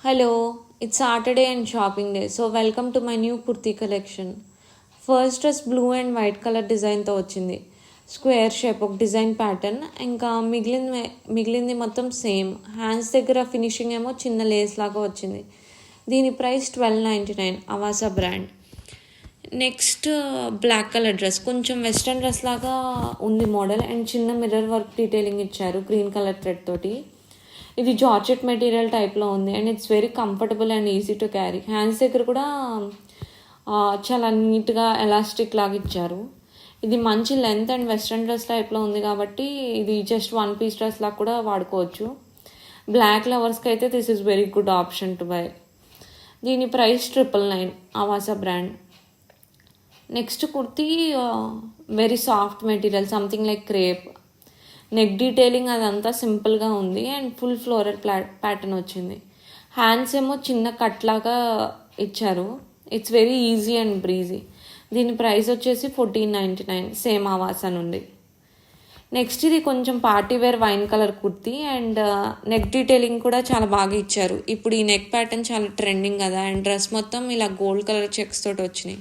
Hello, it's Saturday and shopping day. So welcome to my new kurti collection. First dress blue and white colour డిజైన్తో వచ్చింది. Square shape ఒక design pattern. ఇంకా మిగిలింది మొత్తం same. Hands దగ్గర finishing ఏమో చిన్న లేస్ లాగా వచ్చింది. దీని price $12.99 Avaasa brand. Next black colour dress, కొంచెం వెస్ట్రన్ డ్రెస్ లాగా ఉంది మోడల్ అండ్ చిన్న మిర్రర్ వర్క్ డీటెయిలింగ్ ఇచ్చారు గ్రీన్ కలర్ థ్రెడ్ తోటి. ఇది జార్జెట్ మెటీరియల్ టైప్లో ఉంది and it's very comfortable and easy to carry. Hands దగ్గర కూడా చాలా నీట్గా ఎలాస్టిక్ లాగా ఇచ్చారు. ఇది మంచి లెంత్ అండ్ వెస్ట్రన్ డ్రెస్ టైప్లో ఉంది కాబట్టి ఇది జస్ట్ వన్ పీస్ డ్రెస్ లాగా కూడా వాడుకోవచ్చు. బ్లాక్ లవర్స్కి అయితే this is very good option to buy. దీని price $999 Avaasa brand. Next kurti very soft material, something like crepe. Neck detailing అదంతా సింపుల్గా ఉంది అండ్ ఫుల్ ఫ్లోరల్ ప్యాటర్న్ వచ్చింది. హ్యాండ్స్ ఏమో చిన్న కట్ లాగా ఇచ్చారు. It's very easy and breezy. దీని ప్రైస్ వచ్చేసి $14.99 సేమ్ ఆవాసా నుండి. నెక్స్ట్ ఇది కొంచెం party wear wine colour kurti and neck detailing కూడా చాలా బాగా ఇచ్చారు. ఇప్పుడు ఈ నెక్ ప్యాటర్న్ చాలా ట్రెండింగ్ కదా అండ్ డ్రెస్ మొత్తం ఇలా గోల్డ్ కలర్ చెక్స్ తోటి వచ్చినాయి.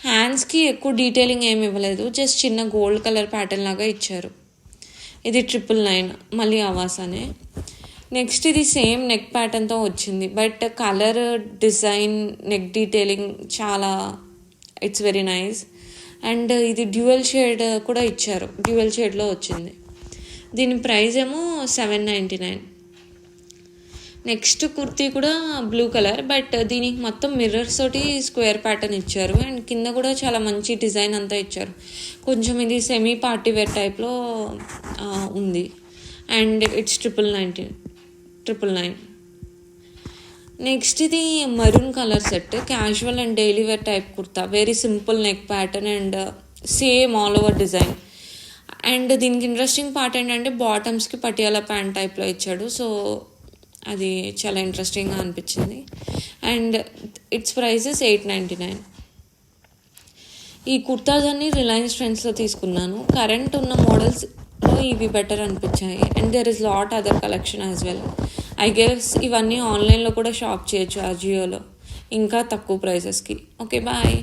హ్యాండ్స్కి ఎక్కువ డీటెయిలింగ్ ఏమి ఇవ్వలేదు, జస్ట్ చిన్న గోల్డ్ కలర్ ప్యాటర్న్ లాగా ఇచ్చారు. ఇది $999 మళ్ళీ అవాసానే. నెక్స్ట్ ఇది సేమ్ నెక్ ప్యాటర్న్తో వచ్చింది but colour design neck detailing చాలా ఇట్స్ వెరీ నైస్ అండ్ ఇది డ్యూయల్ షేడ్ కూడా ఇచ్చారు, డ్యూయల్ షేడ్లో వచ్చింది. దీని ప్రైస్ ఏమో $7.99. నెక్స్ట్ కుర్తీ కూడా బ్లూ కలర్ బట్ దీనికి మొత్తం మిర్రర్స్ తోటి స్క్వేర్ ప్యాటర్న్ ఇచ్చారు అండ్ కింద కూడా చాలా మంచి డిజైన్ అంతా ఇచ్చారు. కొంచెం ఇది సెమీ పార్టీ వేర్ టైప్లో ఉంది అండ్ ఇట్స్ $999. నెక్స్ట్ ఇది maroon colour set, casual and daily wear type kurta. Very simple neck pattern and same all over design. And దీనికి ఇంట్రెస్టింగ్ పార్ట్ ఏంటంటే బాటమ్స్కి పటియాలా ప్యాంట్ టైప్లో ఇచ్చాడు. సో అది చాలా ఇంట్రెస్టింగ్గా అనిపించింది అండ్ ఇట్స్ ప్రైజెస్ $8.99. ఈ కుర్తాస్ అన్ని రిలయన్స్ ట్రెండ్స్లో తీసుకున్నాను. కరెంట్ ఉన్న మోడల్స్లో ఇవి బెటర్ అనిపించాయి and there is lot other collection as well. I guess ఇవన్నీ ఆన్లైన్లో కూడా షాప్ చేయొచ్చు అజియోలో ఇంకా తక్కువ ప్రైజెస్కి. Okay bye.